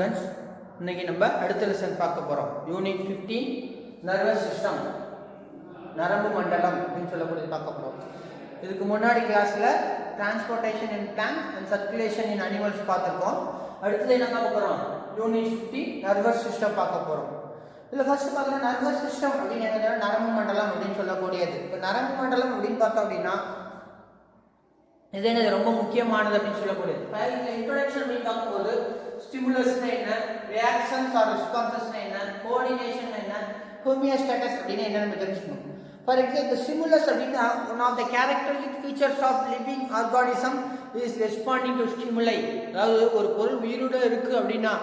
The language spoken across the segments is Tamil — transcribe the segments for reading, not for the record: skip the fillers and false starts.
ஸ்டூடெண்ட்ஸ், இன்னைக்கு நம்ம அடுத்த லெசன் பார்க்க போகிறோம். யூனிட் 15 நர்வஸ் சிஸ்டம், நரம்பு மண்டலம் அப்படின்னு சொல்லக்கூடியது பார்க்க போகிறோம். இதுக்கு முன்னாடி கிளாஸில் transportation in plant and circulation in animals பார்த்துருக்கோம். அடுத்தது என்ன பார்க்க போகிறோம்? யூனிட் 15 நர்வஸ் சிஸ்டம் பார்க்க போகிறோம். இதில் ஃபர்ஸ்ட் பார்த்தோம்னா நர்வஸ் சிஸ்டம் அப்படின்னு என்ன, நரம்பு மண்டலம் அப்படின்னு சொல்லக்கூடியது. இப்போ நரம்பு மண்டலம் அப்படின்னு பார்த்தோம் அப்படின்னா இது என்னது ரொம்ப முக்கியமானது அப்படின்னு சொல்லக்கூடியது. இன்ட்ரோடக்ஷன் அப்படின்னு பார்க்கும்போது ஸ்டிமுலஸ்னா என்ன, ரியாக்ஷன்ஸ் ஆர் ரெஸ்பான்சஸ்னா என்ன, கோஆர்டினேஷன் என்ன, ஹோமியோஸ்டாட்டஸ் அப்படின்னு என்ன நம்ம தெரிஞ்சுக்கணும். ஃபார் எக்ஸாம்பிள் ஸ்டிமுலஸ் அப்படின்னா one of the characteristic features of living organism is responding to stimuli. அதாவது ஒரு பொருள் உயிரோட இருக்குது அப்படின்னா,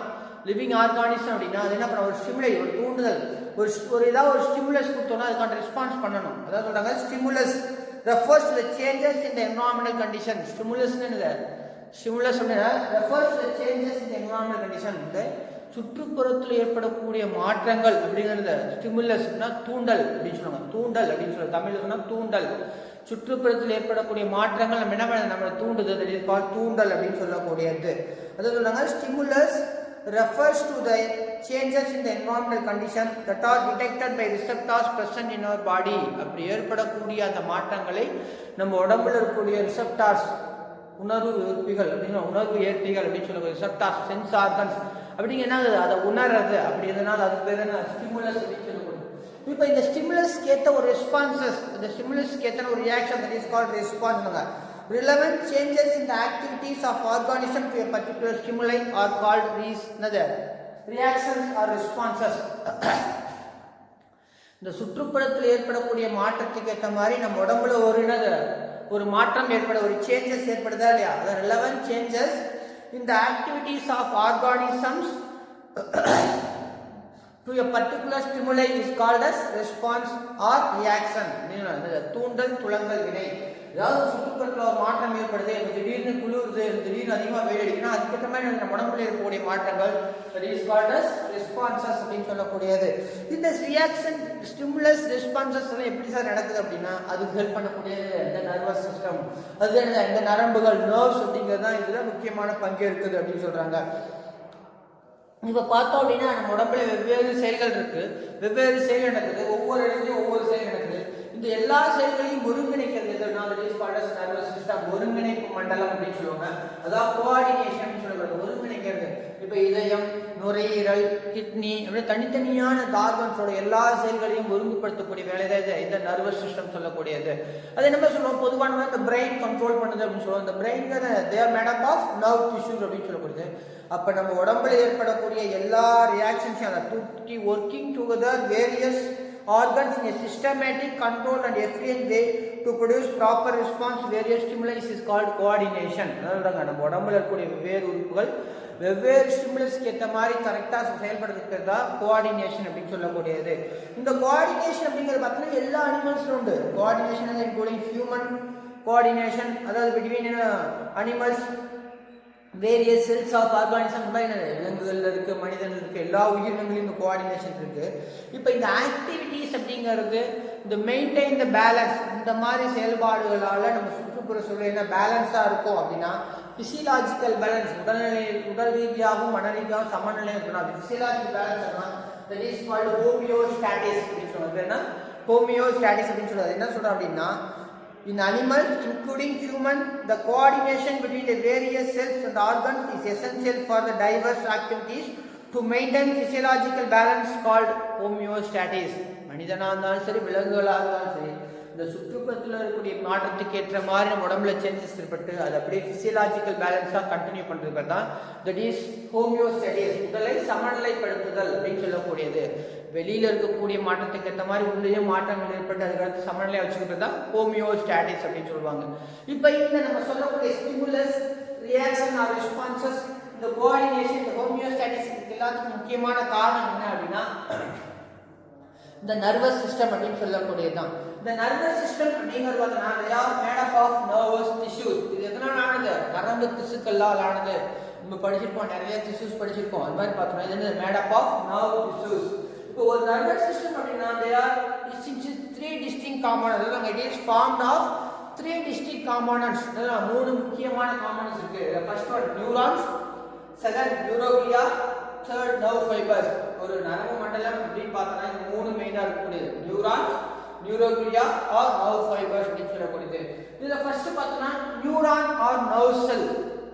லிவிங் ஆர்கானிசம் அப்படின்னா அது என்ன பண்ண, ஒரு ஸ்டிமுலை, ஒரு தூண்டுதல், ஒரு ஏதாவது ஒரு ஸ்டிமுலஸ் கொடுத்தோன்னா அதுக்கான ரெஸ்பான்ஸ் பண்ணணும். அதாவது சொல்கிறாங்க stimulus refers to the changes in the environmental condition. Stimulus refers to the changes in the environmental condition. சுற்றுப்புறத்தில் ஏற்படக்கூடிய மாற்றங்கள் அப்படிங்கிறது ஸ்டிமுலஸ்னா தூண்டல் அப்படின்னு சொல்லுவாங்க. தூண்டல் அப்படின்னு சொல்லுவாங்க, தமிழில் சொன்னால் தூண்டல். சுற்றுப்புறத்தில் ஏற்படக்கூடிய மாற்றங்கள் நம்ம என்ன பண்ண, நம்மளை தூண்டுது, தூண்டல் அப்படின்னு சொல்லக்கூடியது. அதாவது சொல்றாங்க stimulus refers to the changes in the environmental condition that are detected by receptors present in our body. அப்படி ஏற்படக்கூடிய அந்த மாற்றங்களை நம்ம உடம்புல இருக்கக்கூடிய ரிசெப்டார்ஸ், உணர்வு ஏற்பிகள் அப்படின்னா உணர்வு ஏற்பிகள் அப்படின்னு சொல்லக்கூடிய ரிசெப்டார்ஸ், சென்ஸ் ஆர்கன்ஸ் அப்படிங்க என்ன அதை உணர்றது. அப்படி எதனால் அதுக்கு பேர் என்ன, ஸ்டிமுலஸ் அப்படின்னு சொல்லக்கூடிய. இப்போ இந்த ஸ்டிமுலஸ்க்கு ஏற்ற ஒரு ரெஸ்பான்சஸ், இந்த ஸ்டிமுலஸ்க்கு ஏற்ற ஒரு reaction that is called response. Relevant changes in the activities of organism to a particular stimuli are called reactions or responses. இந்த சுற்றுப்புறத்தில் ஏற்படக்கூடிய மாற்றத்துக்கு ஏற்ற மாதிரி நம்ம உடம்புல ஒரு மாற்றம் ஏற்பட, ஒரு சேஞ்சஸ் ஏற்படுதா இல்லையா, அதாவது relevant changes in the activities of organisms to a particular stimuli is called as response or reaction. தூண்டல், துளங்கல், வினை. அதாவது சுற்றுப்புறத்தில் ஒரு மாற்றம் ஏற்படுது, திடீர்னு குளிருது, திடீர்னு அதிகமாக வெயில் அடிக்கணும், அதுக்கேற்ற மாதிரி நம்ம உடம்புல இருக்கக்கூடிய மாற்றங்கள் ரெஸ்பான்சஸ் அப்படின்னு சொல்லக்கூடியது. இந்த ரியாக்ஷன், ஸ்டிமுலஸ், ரெஸ்பான்சஸ் எல்லாம் எப்படி சார் நடக்குது அப்படின்னா அதுக்கு ஹெல்ப் பண்ணக்கூடியது இந்த நர்வஸ் சிஸ்டம். அது இந்த நரம்புகள், நர்வ்ஸ் அப்படிங்கிறது தான் இதில் முக்கியமான பங்கு இருக்குது அப்படின்னு சொல்கிறாங்க. இப்போ பார்த்தோம் அப்படின்னா நம்ம உடம்புல வெவ்வேறு செயல்கள் இருக்குது, வெவ்வேறு செயல் நடக்குது, ஒவ்வொரு இடத்துலையும் ஒவ்வொரு செயல் நடக்குது. இந்த எல்லா செயல்களையும் ஒருங்கிணைக்கிறது நர்வஸ் சிஸ்டம், ஒருங்கிணைப்பு மண்டலம் அப்படின்னு சொல்லுவாங்க. அதாவது கோஆர்டினேஷன் சொல்லுவாங்க, ஒருங்கிணைக்கிறது. இப்போ இதயம், நுரையீரல், கிட்னி அப்படி தனித்தனியான ஆர்கன்ஸோட எல்லா செயல்களையும் ஒருங்குபடுத்தக்கூடிய வேலை தான் இந்த நர்வஸ் சிஸ்டம் சொல்லக்கூடியது. அது என்ன சொல்லுவோம், பொதுவான இந்த பிரெயின் கண்ட்ரோல் பண்ணுது அப்படின்னு சொல்லுவோம். இந்த brain they are made up of nerve tissues அப்படின்னு சொல்லக்கூடியது. அப்போ நம்ம உடம்புல ஏற்படக்கூடிய எல்லா ரியாக்ஷன்ஸையும் அதை working together various organs in a systematic, controlled and efficient way to produce proper response to various stimuli is called coordination. அதாவது நம்ம உடம்புல இருக்கக்கூடிய வெவ்வேறு உறுப்புகள் வெவ்வேறு ஸ்டிமுலஸ்க்கு ஏற்ற மாதிரி கரெக்டாக செயல்படுறதுக்கு பேர் தான் கோஆர்டினேஷன் அப்படின்னு சொல்லக்கூடியது. இந்த கோஆர்டினேஷன் அப்படிங்கிறது பார்த்தீங்கன்னா எல்லா அனிமல்ஸும் உண்டு. கோஆர்டினேஷன் இன்க்ளூடிங் ஹியூமன் கோஆர்டினேஷன், அதாவது between animals, various cells of organism, விலங்குகள் இருக்கு, மனிதர்கள் இருக்கு, எல்லா உயிரினங்களையும் இந்த கோஆர்டினேஷன் இருக்கு. இப்போ இந்த ஆக்டிவிட்டிஸ் அப்படிங்கிறது இந்த மெயின்டைன் த பேலன்ஸ், இந்த மாதிரி செயல்பாடுகளால் நம்ம சுற்றுப்புற சூழல் என்ன பேலன்ஸாக இருக்கும் அப்படின்னா பிசியலாஜிக்கல் பேலன்ஸ், உடல் ரீதியாகவும் மன ரீதியாகவும் சமநிலை இருக்கணும். Physiological balance that is called homeostasis அப்படின்னு சொல்லுவாங்க. ஏன்னா ஹோமியோஸ்டாட்டிஸ் அப்படின்னு சொல்றது என்ன சொல்றோம் அப்படின்னா, in animals including human, the coordination between the various cells and organs is essential for the diverse activities to maintain physiological balance called homeostasis. மனிதனாக இருந்தாலும் சரி, விலங்குகளாக இருந்தாலும் சரி, இந்த சுற்றுப்புறத்தில் இருக்கக்கூடிய மாற்றத்துக்கு ஏற்ற மாதிரி நம்ம உடம்புல சேஞ்சஸ் ஏற்பட்டு அது அப்படியே பிசியலாஜிக்கல் பேலன்ஸாக கண்டினியூ பண்ணுறது தான் தட் இஸ் ஹோமியோஸ்டாட்டிஸ், உடலை சமநிலைப்படுத்துதல் அப்படின்னு சொல்லக்கூடியது. வெளியில் இருக்கக்கூடிய மாற்றத்துக்கு ஏற்ற மாதிரி உள்ளேயும் மாற்றங்கள் ஏற்பட்டு அதுக்கடுத்து சமநிலையை வச்சுக்கிறது தான் ஹோமியோஸ்டாட்டிஸ் அப்படின்னு சொல்லுவாங்க. இப்போ இந்த நம்ம சொல்லக்கூடிய ஸ்டிமுலஸ், ரியாக்ஷன் ஆர் ரெஸ்பான்சஸ், இந்த கோஆர்டினேஷன், இந்த ஹோமியோஸ்டாட்டிஸ் எல்லாத்துக்கும் முக்கியமான காரணம் என்ன அப்படின்னா இந்த நர்வஸ் சிஸ்டம் அப்படின்னு சொல்லக்கூடியது தான். இந்த நர்வஸ் சிஸ்டம் அப்படிங்கிறது பார்த்தீங்கன்னா made up of nervous tissues. இது எதனால் ஆனது, நரம்பு திசுக்களால் ஆனது. நம்ம படிச்சிருக்கோம், நிறைய டிஷ்யூஸ் படிச்சிருக்கோம். அது மாதிரி பார்த்தோம்னா இது made up of nerve tissues. இப்போ ஒரு நர்வஸ் சிஸ்டம் அப்படின்னா they are three distinct components. அதாவது it is formed of three distinct components. மூணு முக்கியமான காம்போனன்ட்ஸ் இருக்கு. First one neurons, second neuroglia, nerve fibers. ஒரு நரம்பு மண்டலம் அப்படின்னு பார்த்தோம்னா இந்த மூணு மெயினா இருக்கக்கூடியது neurons, neuroglia or nerve fibers அப்படின்னு சொல்லக்கூடியது. இதுல ஃபர்ஸ்ட் பார்த்தோம்னா நியூரான் ஆர் nerve cell.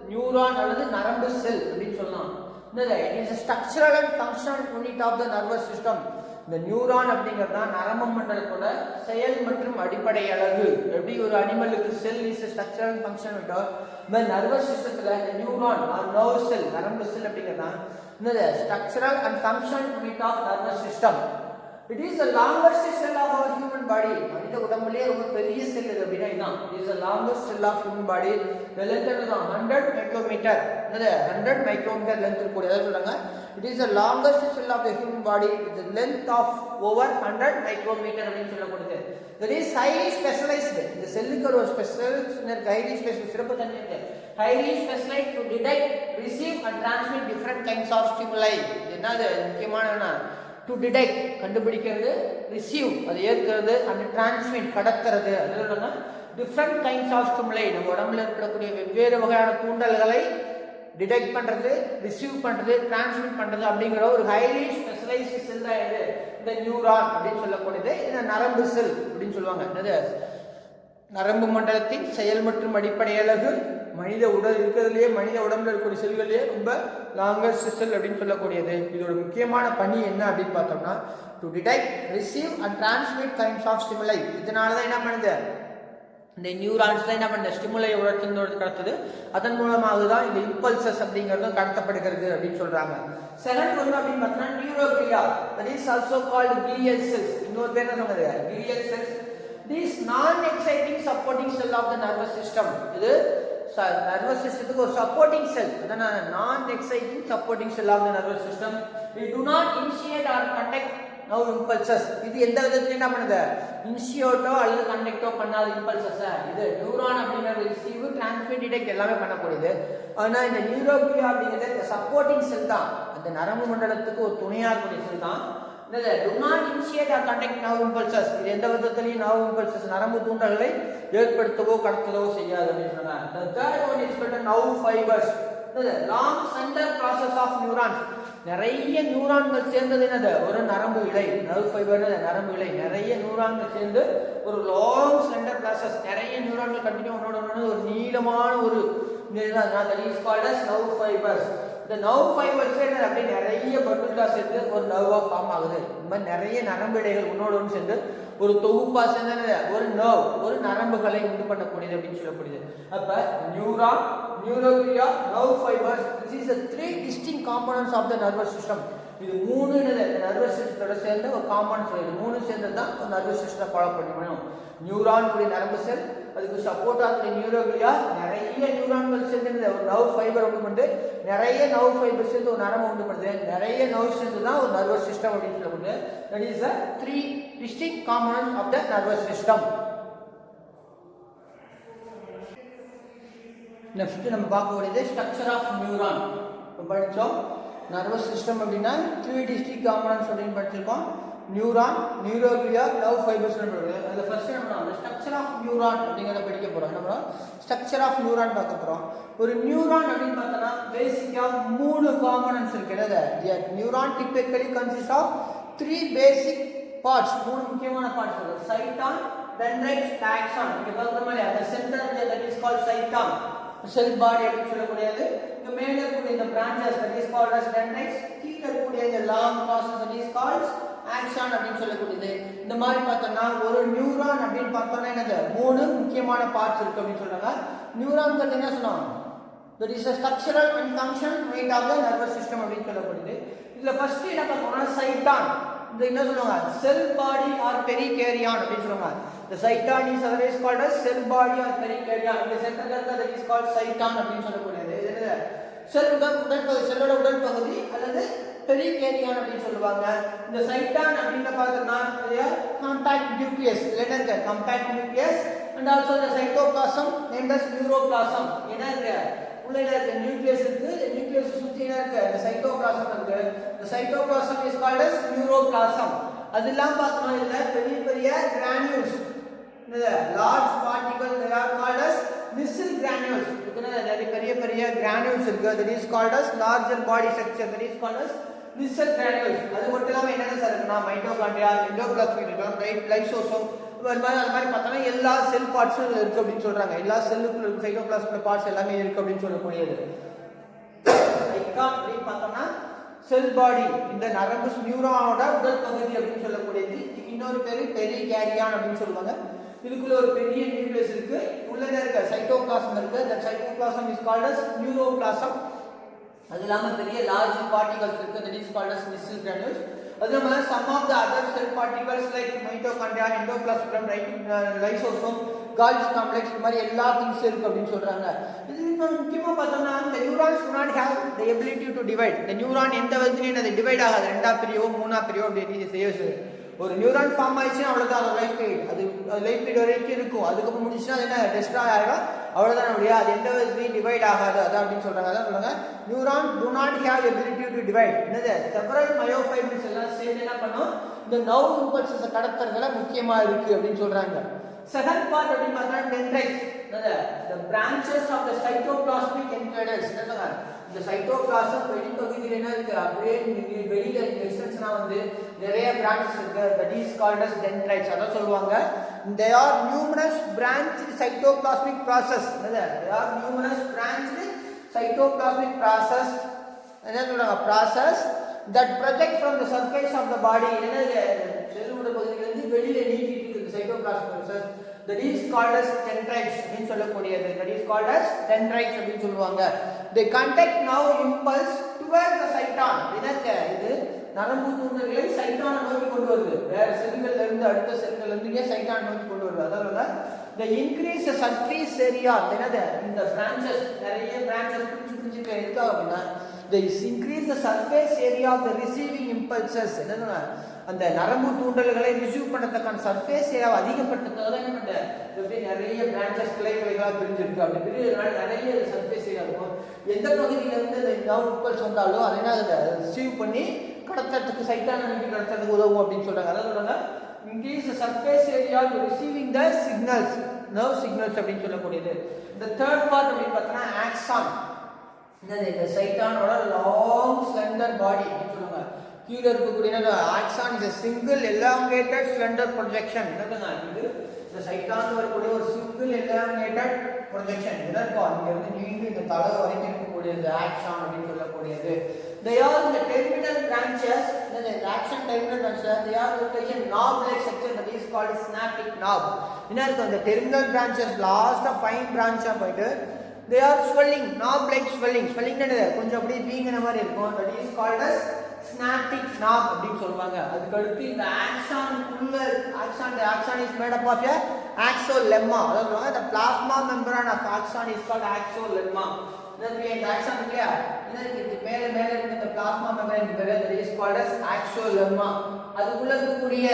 நியூரான் அல்லது நரம்பு செல் அப்படின்னு சொல்லலாம். என்னது? it is a structural and functional unit of the nervous system. இந்த நியூரான் அப்படிங்கிறது தான் நரம்பு மண்டலத்தோட செயல் மற்றும் அடிப்படை அலகு. எப்படி ஒரு அனிமலுக்கு cell is structural and functional விட்டோ இந்த நர்வஸ் சிஸ்டத்துல இந்த நியூரான் ஆர் நர்வ் செல் நரம்பு செல் அப்படிங்கிறது தான் இந்த structural and functional unit of nervous system. It is the longest cell of our human body. மனித உடம்புலயே ரொம்ப பெரிய செல் இது அப்படின்னா இதுதான். It is the longest cell of human body. The length is 100 micrometer. என்னது 100 micrometer length இருக்கக்கூடிய அத சொல்றாங்க. It is the longest cell of the human body with the length of over 100 micrometer அப்படின்னு சொல்லப்படுது. That is highly specialized. இந்த செல்லுக்கு ஒரு ஸ்பெஷல் highly specialized சிறப்பு தன்மை இருக்கு. Highly specialized to detect, receive and transmit different kinds of stimuli. என்னது முக்கியமான to detect கண்டுபிடிக்கிறது, receive அது ஏற்கிறது and transmit கடத்துறது. அதுல different kinds of stimuli நம்ம உடம்புல இருக்கக்கூடிய வெவ்வேறு வகையான தூண்டல்களை டிடெக்ட் பண்றது, ரிசீவ் பண்றது, டிரான்ஸ்மிட் பண்றது அப்படிங்கிற ஒரு ஹைலி ஸ்பெஷலைஸ்டு செல் தான் இது இந்த நியூரான் அப்படின்னு சொல்லக்கூடியது. இந்த நரம்பு செல் அப்படின்னு சொல்லுவாங்க. என்னது? நரம்பு மண்டலத்தின் செயல் மற்றும் அடிப்படை அலகு. மனித உடல் இருக்கிறதுலேயே மனித உடம்புல இருக்கக்கூடிய செல்கள்லேயே ரொம்ப லாங்கஸ்ட் செல் அப்படின்னு சொல்லக்கூடியது. இதோட முக்கியமான பணி என்ன அப்படின்னு பார்த்தோம்னா to detect, receive and transmit kinds of stimuli. இதனால தான் என்ன பண்ணுது இந்த நியூரான்ஸ் தான் என்ன பண்ண ஸ்டிமுலை உடற்கின்றோடு கடத்துது. அதன் மூலமாக தான் இந்த இம்பல்சஸ் அப்படிங்கிறதும் கடத்தப்படுகிறது அப்படின்னு சொல்றாங்க. செகண்ட் ஒன்று அப்படின்னு பார்த்தோம்னா neuroglia. That is also called glial cells. இன்னொரு பேர் என்ன சொன்னது glial cells. This non exciting supporting cell of the nervous system. இது நர்வஸ் சிஸ்டத்துக்கு ஒரு சப்போர்ட்டிங் செல். அதான் non exciting supporting cell of the nervous system. It do not initiate or conduct nerve impulses. இது எந்த விதத்துல என்ன பண்ணுது? இனிஷியேட்டோ அல்லது கண்டக்டோ பண்ணாத இம்பல்சஸ். இது நியூரான் அப்படிங்கிறது ரிசீவ், டிரான்ஸ்மிட், டிடெக்ட் எல்லாமே பண்ணக்கூடியது. ஆனா இந்த நியூரோக்ளியா அப்படிங்கிறது சப்போர்ட்டிங் செல் தான். அந்த நரம்பு மண்டலத்துக்கு ஒரு துணையா இருக்கக்கூடிய செல் தான். do not initiate or conduct nerve impulses. இது எந்த விதத்திலையும் nerve impulses நரம்பு தூண்டல்களை ஏற்படுத்தவோ கடத்தவோ செய்யாது அப்படின்னு சொன்னாங்க. The third one is called nerve fibers. the long slender process of neurons. நிறைய நியூரான்கள் சேர்ந்தது என்னது? ஒரு நரம்பு இழை. nerve fiber நரம்பு இழை. நிறைய நியூரான்கள் சேர்ந்து ஒரு லாங் ஸ்லெண்டர் ப்ராசஸ். நிறைய நியூரான்கள் கண்டினியூ ஒன்னோட ஒரு நீளமான ஒரு that is called as nerve fibers. இந்த nerve fibers அப்படியே நிறைய பட்டுலா சேர்ந்து ஒரு நர்வா ஃபார்ம் ஆகுது. இந்த மாதிரி நிறைய நரம்பு இழைகள் ஒன்னோடு ஒன்று சேர்ந்து ஒரு தொகுப்பா சேர்ந்து ஒரு நர்வ், ஒரு நரம்புகளை உண்டு பண்ணக்கூடியது அப்படின்னு சொல்லக்கூடியது. அப்ப neuron, neuroglia, nerve fibers, this is the three distinct components of the nervous system. இது மூணு நர்வஸ் சிஸ்டத்தோட சேர்ந்த ஒரு காம்பவுண்ட். இது மூணு சேர்ந்தது தான் ஒரு நர்வஸ் சிஸ்டத்தை ஃபாலோ பண்ணணும். நியூரான் உடைய நரம்பு செல், அதுக்கு சப்போர்ட் ஆகிற நியூரோக்ளியா, நிறைய நியூரான்கள் சேர்ந்து ஒரு நர்வ் ஃபைபர் உண்டு பண்ணுது. நிறைய நர்வ் ஃபைபர் சேர்ந்து ஒரு நரம்பு உண்டு பண்ணுது. நிறைய நர்வ் சேர்ந்து தான் ஒரு நர்வஸ் சிஸ்டம் அப்படின்னு சொல்லப்படுது. That is the three distinct components of the nervous system. Next நம்ம பார்க்கக்கூடியது ஸ்ட்ரக்சர் ஆஃப் நியூரான். இப்போ படித்தோம் நர்வஸ் சிஸ்டம் அப்படின்னா த்ரீ டிஸ்டிங்க்ட் காம்பனன்ட்ஸ் அப்படின்னு படிச்சிருக்கோம். Neuron, neuroglia, nerve fibers. அதில் ஃபர்ஸ்ட் நம்ம ஸ்ட்ரக்சர் ஆஃப் நியூரான் அப்படிங்கிறத படிக்க போகிறோம். நம்ம ஸ்ட்ரக்சர் ஆஃப் நியூரான் பார்க்க போகிறோம். ஒரு நியூரான் அப்படின்னு பார்த்தோன்னா பேசிக்காக மூணு காம்பனன்ட்ஸ் இருக்கிறது. Neuron typically consist of three basic parts. மூணு முக்கியமான பார்ட்ஸ் இருக்குது. Cyton, dendrites, axon. இங்கே பார்க்குற மாதிரி அந்த centre that is called cyton, cell body அப்படின்னு சொல்லக்கூடியது. இங்க மேலே இருக்கக்கூடிய இந்த branches that is called as dendrites. கீழே இருக்கக்கூடிய இந்த long process that is called axon அப்படின்னு சொல்லக்கூடியது. இந்த மாதிரி பார்த்தோம்னா ஒரு நியூரான் அப்படின்னு பார்த்தோம்னா என்னது? மூணு முக்கியமான பார்ட்ஸ் இருக்கு அப்படின்னு சொல்றாங்க. நியூரான் என்ன சொன்னோம்? that is a structural and functional unit of the nervous system அப்படின்னு சொல்லக்கூடியது. இதுல ஃபர்ஸ்ட் என்ன பார்க்கணும்னா சைட்டான். இந்த என்ன சொல்லுவாங்க? செல் பாடி ஆர் பெரிகேரியான் அப்படின்னு சொல்லுவாங்க. The cyton is otherwise called as cell body or pericardium. இந்த சென்டர்ல இருக்க that is called cyton அப்படின்னு சொல்லக்கூடியது. இது என்னது? செல்லோட உடல் பகுதி அல்லது பெரிகேரியான் அப்படின்னு சொல்லுவாங்க. இந்த சைட்டான் அப்படின்னு பார்த்தோம்னா compact nucleus letter compact nucleus and also the cytoplasm named as neuroplasm. என்ன இருக்கு? உள்ள இருக்க நியூக்ளியஸ் இருக்கு. நியூக்ளியஸ் சுத்தி என்ன இருக்கு? the cytoplasm இருக்கு. the cytoplasm is called as neuroplasm. அதெல்லாம் பார்த்தோம்னா இல்ல பெரிய பெரிய granules, large particle, they are called as missile granules. இதுனா பெரிய பெரிய granules இருக்கு. that is called as larger body structure, that is called as Nissl granules. அது மட்டும் இல்லாம என்னென்ன சார் இருக்குன்னா மைட்டோகாண்ட்ரியா, எண்டோபிளாஸ்மிக் ரெட்டிகுலம், லைசோசோம், அது மாதிரி பார்த்தோம்னா எல்லா செல் பார்ட்ஸும் இதில் இருக்குது அப்படின்னு சொல்கிறாங்க. எல்லா செல்லுக்குள்ள சைட்டோபிளாஸ்மிக் பார்ட்ஸ் எல்லாமே இருக்குது அப்படின்னு சொல்லக்கூடியது. சைக்கான் அப்படின்னு பார்த்தோம்னா செல் பாடி, இந்த நரம்பு நியூரானோட உடல் பகுதி அப்படின்னு சொல்லக்கூடியது. இன்னொரு பேர் பெரிகாரியான் அப்படின்னு சொல்லுவாங்க. இதுக்குள்ள ஒரு பெரிய நியூக்ளியஸ் இருக்கு, உள்ள இருக்க சைட்டோபிளாசம் இருக்கு. the cytoplasm is called as neuroplasm. அது இல்லாம பெரிய லார்ஜ் பார்ட்டிகல்ஸ் இருக்கு, that is called as missile granules. அது இல்லாம some of the other cell particles like mitochondria, endoplasm, lysosome, Golgi complex, இந்த மாதிரி எல்லா திங்ஸ் இருக்கு அப்படின்னு சொல்றாங்க. இது இன்னும் முக்கியமா பார்த்தோம்னா the neurons do not have the ability to divide. the neuron எந்த விதத்திலையும் அது டிவைட் ஆகாது, ரெண்டா பிரியோ மூணா பிரியோ அப்படி செய்ய. ஒரு நியூரான் ஃபார்ம் ஆயிடுச்சுன்னா அவ்வளோதான், அது லைஃப் பீரியட், அது லைஃப் பீரியட் வரைக்கும் இருக்கும். அதுக்கப்புறம் முடிச்சுன்னா அது என்ன டெஸ்ட்ராய் ஆகிடும், அவ்வளோதான் முடியாது. அது எந்த விதத்துலையும் டிவைட் ஆகாது, அதான் அப்படின்னு சொல்கிறாங்க. அதான் சொல்லுவாங்க neuron do not have ability to divide. என்னது செவரல் மயோஃபைபிள்ஸ் எல்லாம் சேர்ந்து என்ன பண்ணும், இந்த நர்வ் இம்பல்சஸை கடத்துறதுல முக்கியமாக இருக்குது அப்படின்னு சொல்கிறாங்க. செகண்ட் பார்ட் அப்படின்னு பார்த்தா dendrites, the branches of the cytoplasmic enclaves. என்ன இந்த சைட்டோபிளாசம் வெளிப்பகுதியில் என்ன இருக்கு, அப்படியே வெளியில எக்ஸ்டென்ஷனா வந்து நிறைய பிரான்ச்சஸ் இருக்கு, that is called as dendrites. அத சொல்வாங்க. There are numerous branched cytoplasmic process. There are numerous branched cytoplasmic process. என்ன சொல்றாங்க, process that project from the surface of the body. என்னது செல்லுட பகுதியில இருந்து வெளியில நீட்டிட்டு இருக்கு cytoplasm process. That is called as dendrites அப்படின்னு சொல்லக்கூடியது. That is called as dendrites அப்படின்னு சொல்லுவாங்க. They conduct nerve impulse towards the cyton. இது நரம்பு தூண்டல்களை சைட்டானை நோக்கி கொண்டு வருது. வேற செல்கள்ல இருந்து அடுத்த செல்கள்ல இருந்து சைட்டான் நோக்கி கொண்டு வருது. அதாவது the increase the surface area. என்னது இந்த branches, நிறைய branches பிரிஞ்சு இருக்கா அப்படின்னா they increase the surface area of the receiving impulses. என்னன்னா அந்த நரம்பு தூண்டல்களை ரிசீவ் பண்ணதுக்கான சர்ஃபேஸ் ஏரியாவை அதிகப்படுத்துறதுனால என்ன பண்ணுது, எப்படி நிறைய பிரான்ச்சஸ் கிளைகளாக பிரிஞ்சிருக்கு. அப்படி பிரிஞ்சதுனால நிறைய சர்ஃபேஸ் ஏரியா இருக்கும். எந்த பகுதியில இருந்து அந்த நர்வ் இம்பல்ஸ் வந்தாலும் அதை என்ன ரிசீவ் பண்ணி கடத்துறதுக்கு சைட்டான நோக்கி கடத்துறதுக்கு உதவும் அப்படின்னு சொல்றாங்க. அதான் சொல்றாங்க increase the surface area receiving the signals, nerve signals அப்படின்னு சொல்லக்கூடியது. இந்த தேர்ட் பார்ட் அப்படின்னு பார்த்தோம்னா ஆக்சான். இந்த சைட்டானோட லாங் ஸ்லெண்டர் பாடி அப்படின்னு சொல்லுவாங்க. கீழே இருக்கக்கூடிய axon is a single elongated slender projection. என்னதுங்க இது, இந்த சைட்டான் வரக்கூடிய ஒரு சிங்கிள் elongated projection. இதெல்லாம் இருக்கும், அங்க இருந்து நீண்டு இந்த தலை வரைக்கும் இருக்கக்கூடியது ஆக்சான் அப்படின்னு சொல்லக்கூடியது. They are in the terminal branches. The action terminal branches, they are located knob-like section that is called synaptic knob. என்ன இருக்கும், இந்த terminal branches லாஸ்டா ஃபைன் பிரான்ச்சா போயிட்டு they are swelling, knob-like swelling. swelling என்னது கொஞ்சம் அப்படியே வீங்கின மாதிரி இருக்கும். that is called as synaptic knob அப்படின்னு சொல்லுவாங்க. அதுக்கு அடுத்து இந்த ஆக்சானுக்குள்ள axon is made up of a axolemma. அதாவது சொல்லுவாங்க the plasma membrane of axon is called axolemma. இந்த axon இல்லையா, இது மேல இருக்க இந்த plasma membrane that is called as axolemma. அதுக்குள்ள இருக்கக்கூடிய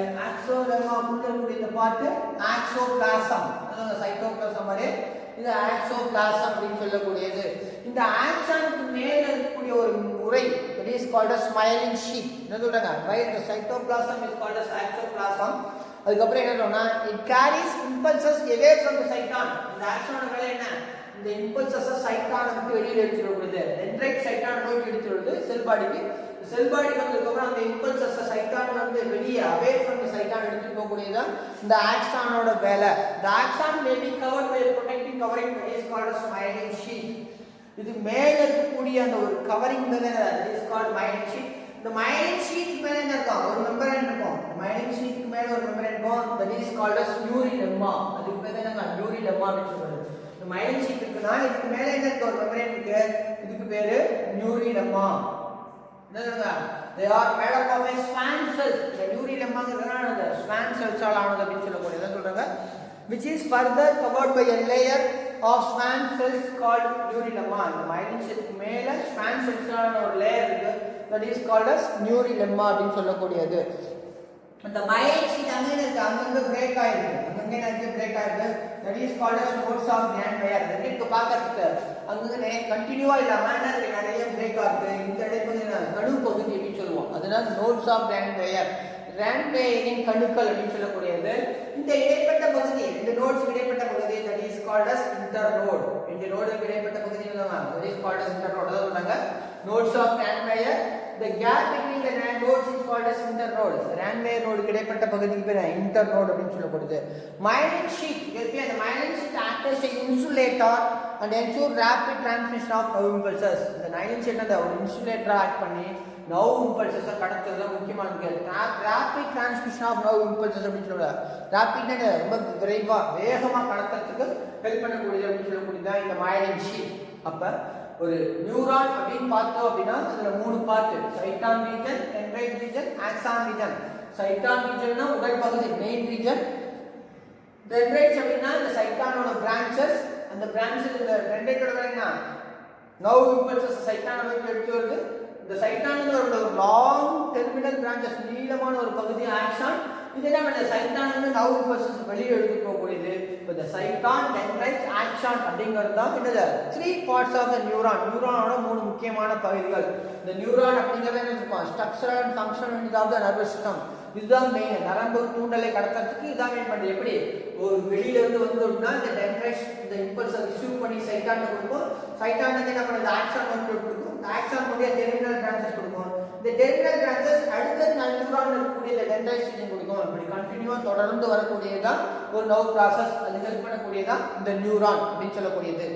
இந்த axolemma குள்ள இருக்கக்கூடிய இந்த பார்ட் axoplasm. அதாவது சைட்டோபிளாசம் மாதிரி இது axoplasm அப்படின்னு சொல்லக்கூடியது. இந்த ஆக்சானுக்கு மேல இருக்கக்கூடிய ஒரு உறை that is called as myelin sheath. என்ன சொல்றாங்க, while the cytoplasm is called as axoplasm. அதுக்கப்புறம் என்ன சொல்றோம்னா it carries impulses away from the cyton. இந்த ஆக்சானோட வேலை என்ன, இந்த இம்பல்சஸை சைட்டானை விட்டு வெளியில எடுத்துட்டு வருது. டென்ட்ரைட் சைட்டானை நோக்கி எடுத்துட்டு வருது செல் பாடிக்கு. செல் பாடி வந்ததுக்கப்புறம் அந்த இம்பல்சஸை சைட்டான்ல இருந்து வெளியே அவே ஃப்ரம் தி சைட்டான் எடுத்துட்டு போகக்கூடியதான் இந்த ஆக்சானோட வேலை. The axon may be covered by a protective covering that is called as myelin sheath. இது மேல இருக்கக்கூடிய அந்த ஒரு கவரிங் மேல that is called myelin sheath. இந்த myelin sheath மேல என்ன இருக்கும், ஒரு மெம்பரேன் இருக்கும். myelin sheath மேல ஒரு மெம்பரேன் இருக்கும் that is called as neurilemma. அதுக்கு பேர் என்னங்க neurilemma அப்படின்னு சொல்றாங்க. இந்த myelin sheath இருக்குனா இதுக்கு மேல என்ன இருக்கு, ஒரு மெம்பரேன் இருக்கு, இதுக்கு பேரு neurilemma. என்னங்க they are made up of a Schwann cells. இந்த neurilemmaங்கிறதுனால அந்த Schwann cells ஆல ஆனது அப்படின்னு சொல்லக்கூடியது. என்ன சொல்றாங்க, which is further covered by a layer of Schwann cells called neurilemma. இந்த myelin sheath மேல Schwann cells ஆன ஒரு லேயர் இருக்கு that is called as neurilemma அப்படின்னு சொல்லக்கூடியது. இந்த myelin sheath அங்கங்க பிரேக் ஆயிருக்கு, அங்கங்க பிரேக் ஆயிருக்கு that is called as nodes of Gann-Mayer. ரெண்டு பார்க்கிறதுக்கு அங்கங்க கண்டினியூவா இல்லாம நிறைய பிரேக் ஆகுது. இந்த இடைப்பகுதி நடு பகுதி அப்படின்னு சொல்லுவோம், அதனால nodes of Gann-Mayer. Gann-Mayeriன் கணுக்கள் அப்படின்னு சொல்லக்கூடியது. இந்த இடைப்பட்ட பகுதி, இந்த நோட்ஸ் இடைப்பட்ட பகுதி that is called as internode. இந்த நோடு இடைப்பட்ட பகுதி that is called as internode. அதாவது சொல்றாங்க nodes of Gann-Mayer. The the gap between the nodes is called as internode. Ranvier node கிடைப்பட்ட பகுதிக்கு பேர் internode அப்படினு சொல்லப்படுது. Myelin sheath இருக்கு. அந்த myelin sheath acts as an insulator and ensure rapid transmission of nerve impulses. இந்த myelin sheath அந்த ஒரு insulator ஆக்ட் பண்ணி nerve impulses கடத்துறது முக்கியமானது. Rapid transmission of nerve impulses அப்படினு சொல்றாங்க. rapid ரொம்ப விரைவா வேகமா கடத்துறதுக்கு ஹெல்ப் பண்ணக்கூடியது அப்படினு சொல்லக்கூடியது இந்த myelin sheath. அப்ப ஒரு நியூரான் அப்படினு பார்த்தோம் அப்படினா அதுல மூணு part cyton region, dendrite region, axon region. Cyton ரீஜன்னா உடல் பகுதி மெயின் ரீஜன். டென்ட்ரைட்ஸ் அப்படினா இந்த சைட்டானோட பிரான்ச்சஸ், அந்த பிரான்ச்சஸ் இந்த டென்ட்ரைட்டோட வேலைனா நர்வ் இம்பல்சஸ் சைட்டானோட எடுத்து வருது. இந்த சைட்டானோட ஒரு லாங் டெர்மினல் பிரான்ச்சஸ் நீளமான ஒரு பகுதி ஆக்சான். இது என்ன பண்ண சைட்டான் நர்வ் இம்பல்சஸ் வெளியே எடுத்து போகக்கூடியது. இப்போ இந்த சைட்டான், டென்ட்ரைட்ஸ், ஆக்சான் அப்படிங்கிறது தான் என்னது 3 பார்ட்ஸ் ஆஃப் த நியூரான். நியூரானோட மூணு முக்கியமான பகுதிகள். இந்த நியூரான் அப்படிங்கிறது என்ன சொல்லுவோம் structural and functional of the nervous system. இதுதான் மெயின் நரம்பு தூண்டலை கடத்துறதுக்கு இதான் மெயின் பண்ணுது. எப்படி ஒரு வெளியில இருந்து அப்படின்னா இந்த டென்ட்ரைட்ஸ் இந்த இம்பல்ஸை ரிசீவ் பண்ணி சைட்டான் கொடுக்கும். சைட்டான் என்ன பண்ணுது ஆக்சான் வந்து கொடுக்கும். ஆக்சான் மூலிய டெர்மினல் பிரான்ச்சஸ் கொடுக்கும். இந்த டெர்மினல் பிரான்ச்சஸ் அடுத்த நியூரான் இருக்கக்கூடிய இந்த டென்ட்ரைட்ஸ் ரீஜன் கொடுக்கும். இப்படி கண்டினியூவா தொடர்ந்து வரக்கூடியதான் ஒரு நர்வ் ப்ராசஸ். அது ஹெல்ப் பண்ணக்கூடியதான் இந்த நியூரான் அப்படின்னு சொல்லக்கூடியது.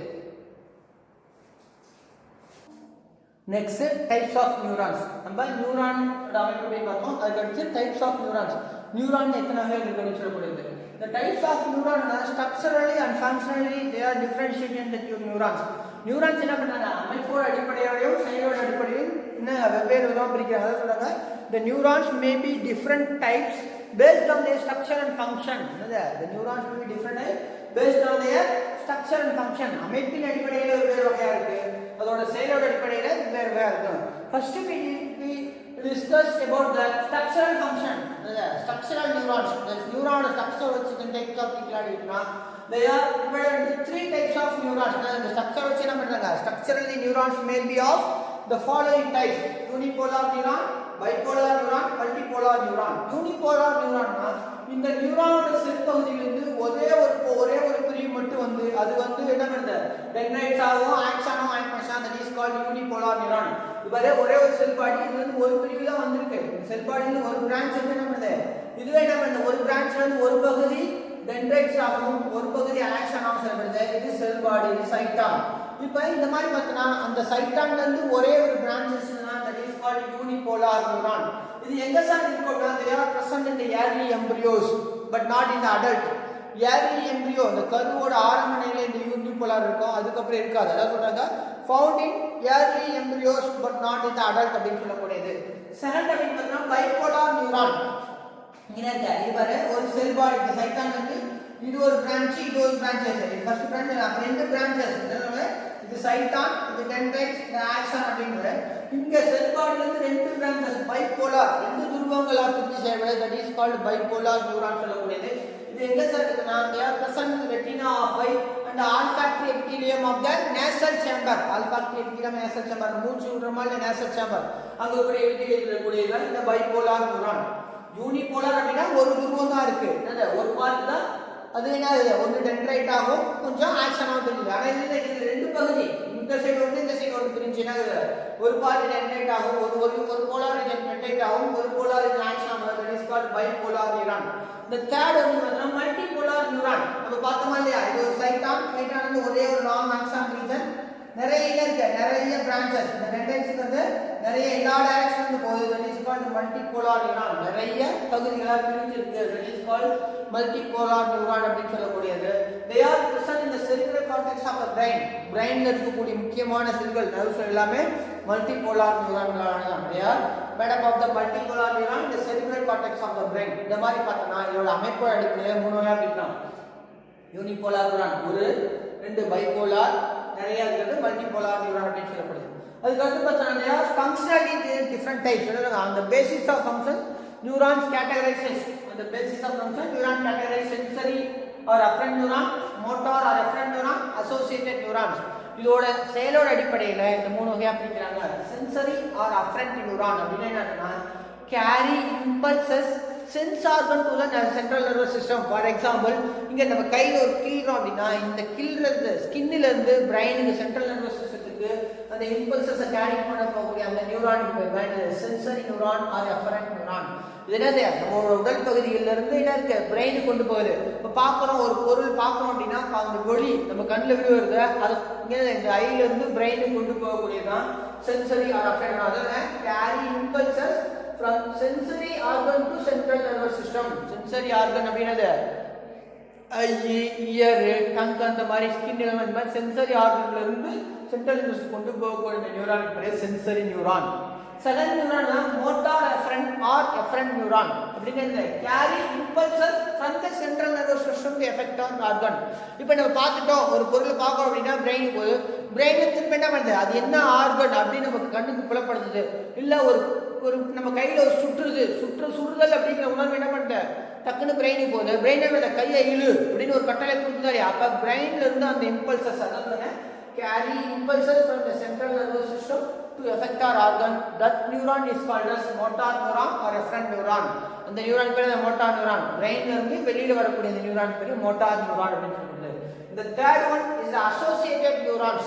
Next types of neurons. நம்ம நியூரான் அமைப்பு பத்தி பார்த்தோம். அதுக்கு அடுத்து types of neurons. நியூரான் எத்தனை வகை இருக்குன்னு சொல்லக்கூடியது. The types of neurons are structurally and functionally they are differentiated into neurons. Neurons என்ன பண்றாங்க அமைப்போட அடிப்படையிலும் செயலோட அடிப்படையிலும் என்ன வெவ்வேறு விதமா பிரிக்கிறாங்க. அத சொல்றாங்க the neurons may be different types based on their structure and function. The neurons may be different types based on their structure and function. அமைப்பின் அடிப்படையில் வெவ்வேறு வகையா இருக்கு. அதோட செயலோட அடிப்படையில வேற வேற இருக்கும். First we discussed about the structural function. The structural neurons. The neuron structure which can take up the they are divided into 3 types of neurons. The structure which என்ன பண்றாங்க structurally neurons may be of the following types: unipolar neuron, bipolar neuron, multipolar neuron. Unipolar neuron இந்த நியூரானோட செல் பகுதியிலிருந்து ஒரே ஒரு பிரிவு மட்டும் வந்து அது வந்து என்ன பண்ணுது டென்ட்ரைட்ஸ் ஆகும் ஆக்சானோ axon that is called unipolar neuron. இதுவரை ஒரே ஒரு செல் பாடி இதுல இருந்து ஒரு பிரிவு தான் வந்திருக்கு. செல் பாடியில ஒரு பிரான்ச் வந்து என்ன பண்ணுது இதுவே என்ன பண்ணுது ஒரு பிரான்ச்ல இருந்து ஒரு பகுதி டென்ட்ரைட்ஸ் ஆகும் ஒரு பகுதி ஆக்ஷன் ஆகும் சொல்லப்படுது. இது செல் பாடி, இது சைட்டான். இப்போ இந்த மாதிரி பார்த்தனா அந்த சைட்டான்ல இருந்து ஒரே ஒரு பிரான்ச்சஸ்னா that is called unipolar neuron. இது எங்க சார் இருக்கும்னா they are present in the early embryos but not in the adult. early embryo இந்த கருவோட ஆரம்ப நிலையில இந்த யூனிபோலார் இருக்கும், அதுக்கப்புறம் இருக்காது. அதான் சொல்றாங்க found in early embryos but not in the adult அப்படின்னு சொல்லக்கூடியது. செகண்ட் அப்படின்னு பார்த்தா பைபோலார் நியூரான். இங்க இது பாரு ஒரு செல் பாடி இந்த சைட்டான் வந்து இது ஒரு பிரான்ச் இது ஒரு பிரான்ச் சரி ஃபர்ஸ்ட் பிரான்ச் அப்புறம் ரெண்டு பிரான்ச்சஸ் இது சைட்டான் இது டென்ட்ரைட்ஸ் இது ஆக்சான் அப்படிங்கற இங்க செல் பாடில இருந்து ரெண்டு பிரான்ச்சஸ் பைபோலார் ரெண்டு துருவங்களா பிரிஞ்சு சேரப்படுது. That is called bipolar neuron சொல்லக்கூடியது. இது எங்க சார் இருக்குன்னா they are present in the retina of eye and the olfactory epithelium of the nasal chamber. olfactory epithelium nasal chamber மூச்சு விடுற மாதிரி nasal chamber அங்க ஒரு epithelium இருக்கக்கூடியது இந்த பைபோலார் நியூரான். யூனிபோலார் அப்படினா ஒரு துருவம் தான் இருக்கு. என்னது ஒரு பார்ட் தான் அது என்ன ஒன்னு டென்ட்ரைட் ஆகும் கொஞ்சம் ஆக்ஷனாக பிரிஞ்சு. ஆனா இதுல ரெண்டு பகுதி இந்த சைடு வந்து இந்த சைடு வந்து பிரிஞ்சுனா ஒரு பார்ட் டென்ட்ரைட் ஆகும் ஒரு போலார் ரீஜன் டென்ட்ரைட் ஆகும் ஒரு போலார் ரீஜன் ஆக்ஷன் ஆகும். That is called bipolar neuron. இந்த தேர்ட் வந்து பார்த்தா மல்டிபோலார் நியூரான். நம்ம பார்த்தோமா இல்லையா இது ஒரு சைட்டான் வந்து ஒரே ஒரு லாங் ஆக்ஷன் ரீஜன் நிறைய பிரான்ச்சஸ் இந்த டென்ட்ரைட்ஸ்க்கு வந்து நிறைய எல்லா டைரக்ஷன்ல போகுது. That is called multipolar neuron. நிறைய பகுதிகளா பிரிஞ்சு இருக்கு. That is called multipolar neuron அப்படின்னு சொல்லக்கூடியது. they are present in the cerebral cortex of the brain. பிரெயின்ல இருக்கக்கூடிய முக்கியமான செல்கள் நர்வ்ஸ் எல்லாமே multipolar நியூரான்களானது. they are made up of the multipolar neuron in the cerebral cortex of the brain. இந்த மாதிரி பார்த்தா இதோட அமைப்பு அடிப்படையில் மூணு வகையா பிரிக்கலாம். யூனிபோலார் நியூரான் ஒரு ரெண்டு பைபோலார் நிறைய இருக்கிறது மல்டிபோலார் நியூரான் அப்படின்னு சொல்லப்படுது. அதுக்கு அடுத்து பார்த்தா functionally different types. on the basis of function neurons categorized on the basis of function neuron categorized sensory or afferent neuron, motor or efferent neuron, associated neurons. இதோட செயலோட அடிப்படையில் இந்த மூணு வகையா பிரிக்கிறாங்க. சென்சரி ஆர் அஃபரண்ட் நியூரான் அப்படின்னா என்னன்னா carry impulses sense organ to the central nervous system. For example இங்க நம்ம கையில ஒரு கிள்றோம் அப்படின்னா இந்த கிள்றது ஸ்கின்ல இருந்து பிரைனுக்கு சென்ட்ரல் நர்வஸ் சிஸ்டத்துக்கு அந்த இம்பல்சஸை கேரி பண்ண போகக்கூடிய அந்த நியூரானுக்கு பேர் தான் என்னது sensory neuron or efferent neuron. இது என்னது நம்மளோட உடல் பகுதியிலிருந்து என்ன இருக்கு பிரெயினுக்கு கொண்டு போகுது. இப்போ பார்க்குறோம் ஒரு பொருள் பார்க்குறோம் அப்படின்னா அந்த ஒளி நம்ம கண்ணில் விழுவுறது அது இங்கே இந்த ஐலேருந்து பிரெயினுக்கு கொண்டு போகக்கூடியதான் சென்சரி ஆர் எஃபரண்ட். அதாவது carry impulses from sensory organ to central nervous system. Sensory organ அப்படின்னது ஐ, இயர், டங்க் அந்த மாதிரி ஸ்கின் அந்த மாதிரி சென்சரி ஆர்கன்ல இருந்து சென்ட்ரல் நர்வஸ் கொண்டு போகக்கூடிய நியூரான் பேர் sensory neuron. Second neuron motor efferent or efferent neuron அப்படிங்கிறது carry impulses from the central nervous system to effector organ. இப்போ நம்ம பார்த்துட்டோம் ஒரு பொருளை பார்க்குறோம் அப்படின்னா பிரெயினுக்கு போகுது. பிரெயினை திரும்ப என்ன பண்ணுது அது என்ன ஆர்கன் அப்படின்னு நமக்கு கண்ணுக்கு புலப்படுத்துது. இல்லை ஒரு ஒரு நம்ம கையில் ஒரு சுற்றுதல் அப்படிங்கிற உணர்வு என்ன பண்ணுது டக்குன்னு பிரெயினுக்கு போகுது. பிரெயினோட கையை இழு அப்படின்னு ஒரு கட்டளை கொடுக்குதா இல்லையா. அப்போ பிரெயின்ல இருந்து அந்த இம்பல்சஸ் அதாவது carry impulses from the central nervous system to affect our organ. That neuron is called as motor neuron or efferent neuron. அந்த நியூரான் பேர் motor neuron. பிரெயின்ல இருந்து வெளியில வரக்கூடிய இந்த நியூரான் பேர் motor neuron அப்படின்னு சொல்றது. The third one is the associated neurons.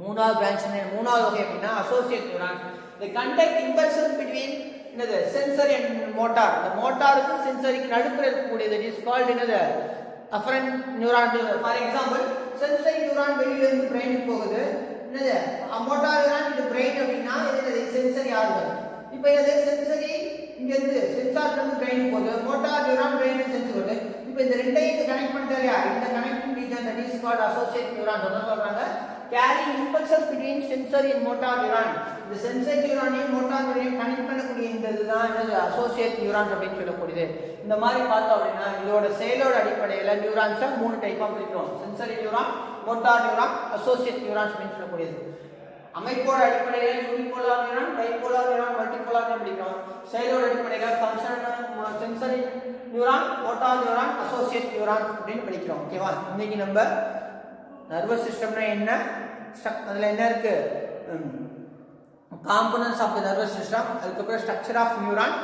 மூணாவது பிரான்ச் மூணாவது வகை அப்படின்னா associated neurons. They conduct impulses between என்னது சென்சரி அண்ட் மோட்டார். இந்த மோட்டாருக்கு சென்சரிக்கு நடுப்புற இருக்கக்கூடியது it is called என்னது afferent neuron. For example sensory neuron வெளியில இருந்து பிரெயினுக்கு போகுது. என்னது மோட்டார் நியூரான் இது பிரெயின் அப்படின்னா இது சென்சரி ஆர்கன். இப்போ இது சென்சரி இங்க இருந்து சென்சார்ல இருந்து பிரெயினுக்கு போகுது. மோட்டார் நியூரான் பிரெயினுக்கு சென்ஸ் வருது. இப்போ இந்த ரெண்டையும் கனெக்ட் பண்ணிட்டா இல்லையா இந்த connecting region that is called associate neuron சொல்றாங்க. Carry impulses between sensory and motor neuron. இந்த சென்சரி நியூரானையும் மோட்டார் நியூரானையும் கனெக்ட் பண்ணக்கூடிய இந்த இதுதான் என்னது அசோசியேட் நியூரான் அப்படின்னு சொல்லக்கூடியது. இந்த மாதிரி பார்த்தோம் அப்படின்னா இதோட செயலோட அடிப்படையில் நியூரான்ஸை 3 டைப்பாக பிரிக்கிறோம். Sensory neuron, motor neuron, associate neurons அப்படின்னு சொல்லக்கூடியது. அமைப்போட அடிப்படையில் unipolar neuron, bipolar neuron, multipolar neuron பிரிக்கிறோம். செயலோட அடிப்படையில் function sensory neuron, motor neuron, associate neuron அப்படின்னு படிக்கிறோம். ஓகேவா? இன்னைக்கு நம்ம நர்வஸ் சிஸ்டம்னா என்ன, அதில் என்ன இருக்கு, components of the nervous system, அதுக்கப்புறம் ஸ்ட்ரக்சர் ஆஃப் நியூரான்,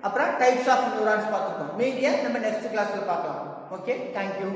அப்புறம் டைப்ஸ் ஆஃப் நியூரான்ஸ் பார்த்துருக்கோம். மீடியா நம்ம நெக்ஸ்ட் கிளாஸில் பார்க்கலாம். Okay, thank you.